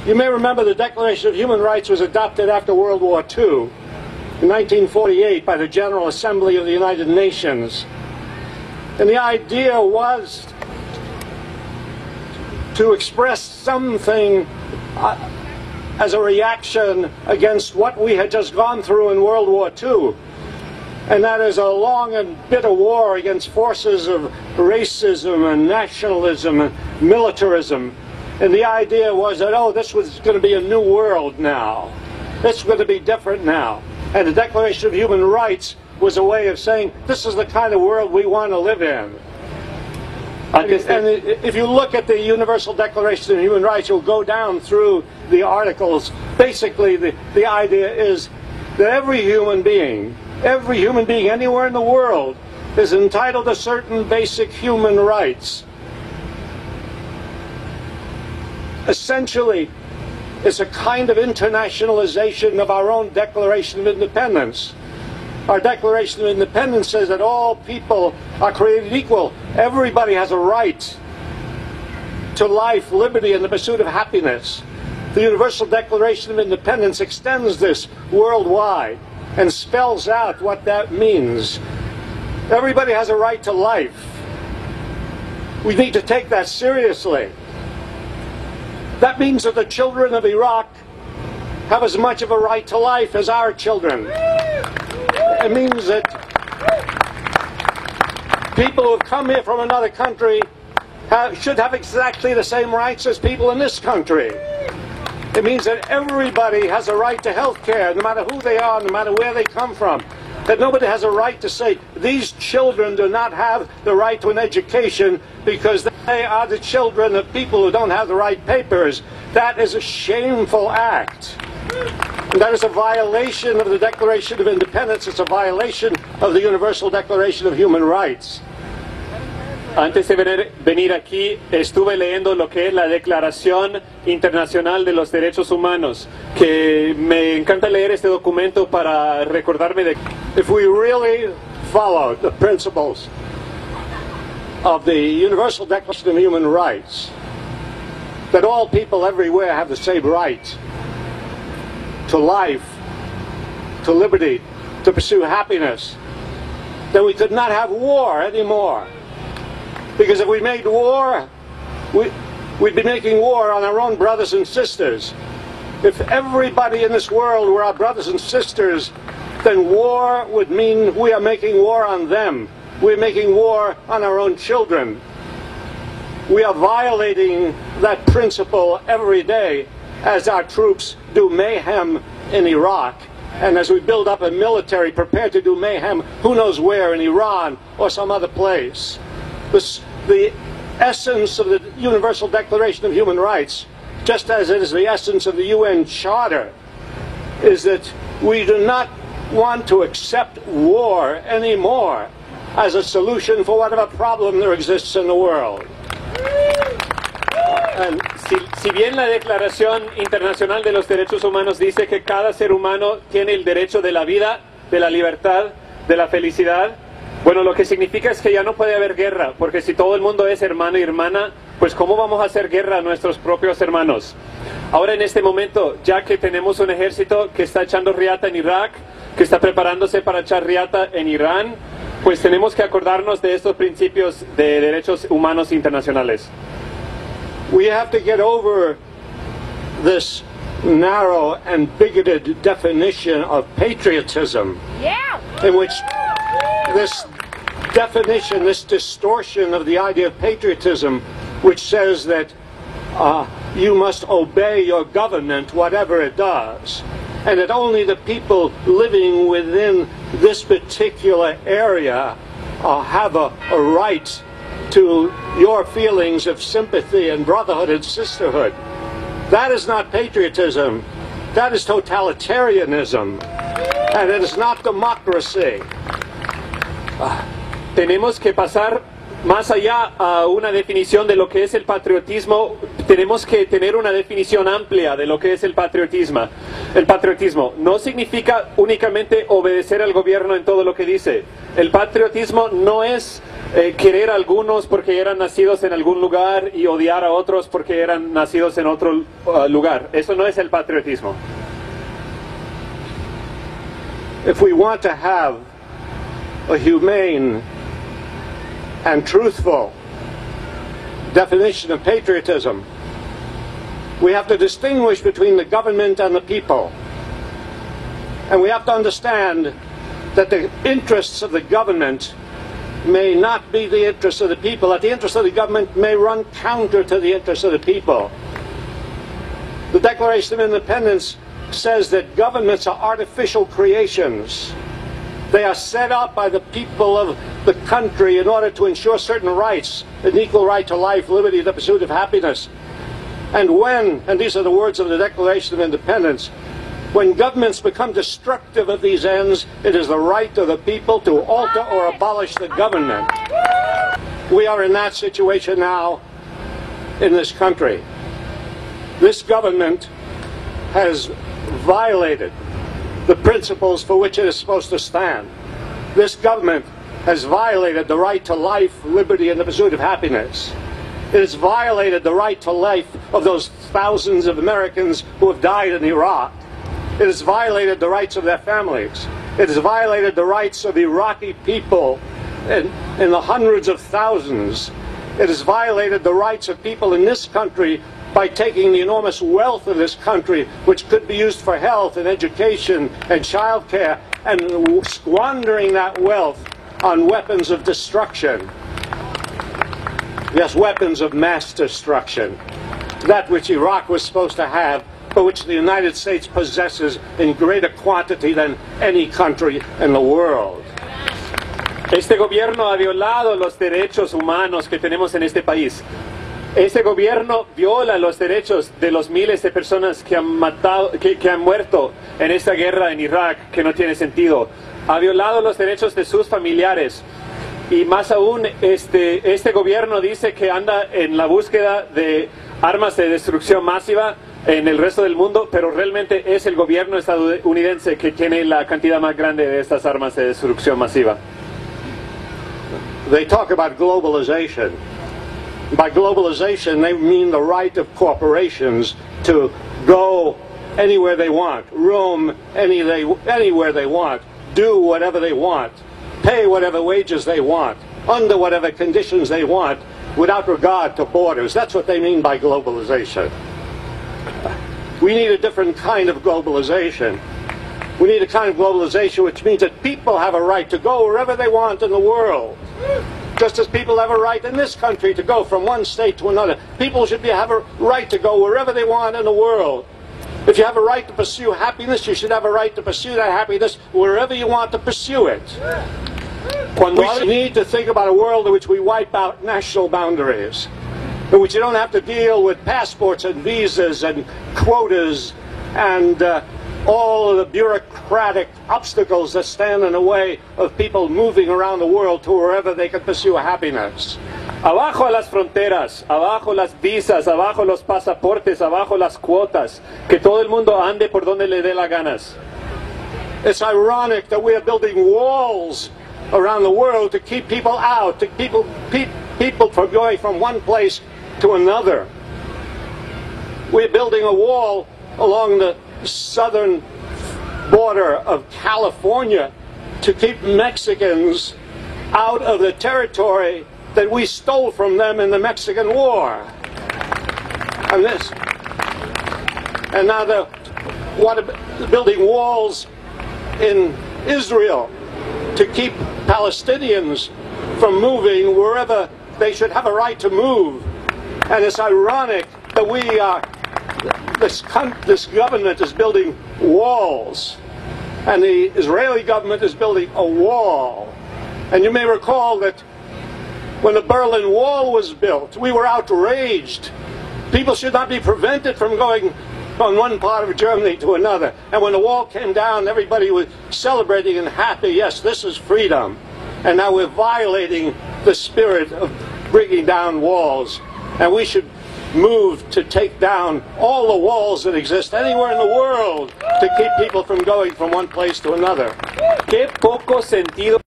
You may remember the Declaration of Human Rights was adopted after World War II in 1948 by the General Assembly of the United Nations. And the idea was to express something as a reaction against what we had just gone through in World War II. And that is a long and bitter war against forces of racism and nationalism and militarism. And the idea was that, oh, this was going to be a new world now. This is going to be different now. And the Declaration of Human Rights was a way of saying, this is the kind of world we want to live in. And if you look at the Universal Declaration of Human Rights, you'll go down through the articles. Basically, the idea is that every human being anywhere in the world is entitled to certain basic human rights. Essentially, it's a kind of internationalization of our own Declaration of Independence. Our Declaration of Independence says that all people are created equal. Everybody has a right to life, liberty, and the pursuit of happiness. The Universal Declaration of Independence extends this worldwide and spells out what that means. Everybody has a right to life. We need to take that seriously. That means that the children of Iraq have as much of a right to life as our children. It means that people who have come here from another country should have exactly the same rights as people in this country. It means that everybody has a right to health care, no matter who they are, no matter where they come from. That nobody has a right to say, these children do not have the right to an education because they are the children of people who don't have the right papers. That is a shameful act. And that is a violation of the Declaration of Independence. It's a violation of the Universal Declaration of Human Rights. Antes de venir aquí, estuve leyendo lo que es la Declaración Internacional de los Derechos Humanos, que me encanta leer este documento para recordarme de... If we really follow the principles of the Universal Declaration of Human Rights, that all people everywhere have the same right to life, to liberty, to pursue happiness, then we could not have war anymore. Because if we made war, we'd be making war on our own brothers and sisters. If everybody in this world were our brothers and sisters, then war would mean we are making war on them. We're making war on our own children. We are violating that principle every day as our troops do mayhem in Iraq. And as we build up a military prepared to do mayhem, who knows where, in Iran or some other place. The essence of the Universal Declaration of Human Rights, just as it is the essence of the UN Charter, is that we do not want to accept war anymore as a solution for whatever problem there exists in the world. Si bien la Declaración Internacional de los Derechos Humanos dice que cada ser humano tiene el derecho de la vida, de la libertad, de la felicidad, bueno, lo que significa es que ya no puede haber guerra, porque si todo el mundo es hermano y hermana, pues ¿cómo vamos a hacer guerra a nuestros propios hermanos? Ahora en este momento, ya que tenemos un ejército que está echando riata en Irak, que está preparándose para echar riata en Irán, pues tenemos que acordarnos de estos principios de derechos humanos internacionales. We have to get over this narrow and bigoted definition of patriotism, in which this definition, this distortion of the idea of patriotism, which says that you must obey your government whatever it does, and that only the people living within this particular area have a right to your feelings of sympathy and brotherhood and sisterhood. That is not patriotism. That is totalitarianism. And it is not democracy. Tenemos que pasar más allá a una definición de lo que es el patriotismo, tenemos que tener una definición amplia de lo que es el patriotismo. El patriotismo no significa únicamente obedecer al gobierno en todo lo que dice. El patriotismo no es querer a algunos porque eran nacidos en algún lugar y odiar a otros porque eran nacidos en otro lugar. Eso no es el patriotismo. If we want to have a humane and truthful definition of patriotism, we have to distinguish between the government and the people. And we have to understand that the interests of the government may not be the interests of the people, that the interests of the government may run counter to the interests of the people. The Declaration of Independence says that governments are artificial creations. They are set up by the people of the country in order to ensure certain rights, an equal right to life, liberty, the pursuit of happiness. And when, and these are the words of the Declaration of Independence, when governments become destructive of these ends, it is the right of the people to alter or abolish the government. We are in that situation now in this country. This government has violated the principles for which it is supposed to stand. This government has violated the right to life, liberty, and the pursuit of happiness. It has violated the right to life of those thousands of Americans who have died in Iraq. It has violated the rights of their families. It has violated the rights of Iraqi people in the hundreds of thousands. It has violated the rights of people in this country by taking the enormous wealth of this country, which could be used for health and education and child care, and squandering that wealth on weapons of destruction. Yes, weapons of mass destruction. That which Iraq was supposed to have, but which the United States possesses in greater quantity than any country in the world. Este gobierno ha violado los derechos humanos que tenemos en este país. Este gobierno viola los derechos de los miles de personas que han muerto en esta guerra en Irak, que no tiene sentido. Ha violado los derechos de sus familiares. Y más aún, este gobierno dice que anda en la búsqueda de armas de destrucción masiva en el resto del mundo, pero realmente es el gobierno estadounidense que tiene la cantidad más grande de estas armas de destrucción masiva. They talk about globalization. By globalization, they mean the right of corporations to go anywhere they want, roam anywhere they want, do whatever they want, pay whatever wages they want, under whatever conditions they want, without regard to borders. That's what they mean by globalization. We need a different kind of globalization. We need a kind of globalization which means that people have a right to go wherever they want in the world. Just as people have a right in this country to go from one state to another. People should have a right to go wherever they want in the world. If you have a right to pursue happiness, you should have a right to pursue that happiness wherever you want to pursue it. We need to think about a world in which we wipe out national boundaries, in which you don't have to deal with passports and visas and quotas and all of the bureaucratic obstacles that stand in the way of people moving around the world to wherever they can pursue happiness. Abajo a las fronteras, abajo las visas, abajo los pasaportes, abajo las cuotas, que todo el mundo ande por donde le dé las ganas. It's ironic that we are building walls around the world to keep people out, to keep people from going from one place to another. We're building a wall along the southern border of California to keep Mexicans out of the territory that we stole from them in the Mexican War. And now they're building walls in Israel to keep Palestinians from moving wherever they should have a right to move. And it's ironic that this government is building walls, and the Israeli government is building a wall. And you may recall that when the Berlin Wall was built, we were outraged. People should not be prevented from going from one part of Germany to another. And when the wall came down, everybody was celebrating and happy. Yes, this is freedom. And now we're violating the spirit of bringing down walls. And we should move to take down all the walls that exist anywhere in the world to keep people from going from one place to another. Qué poco sentido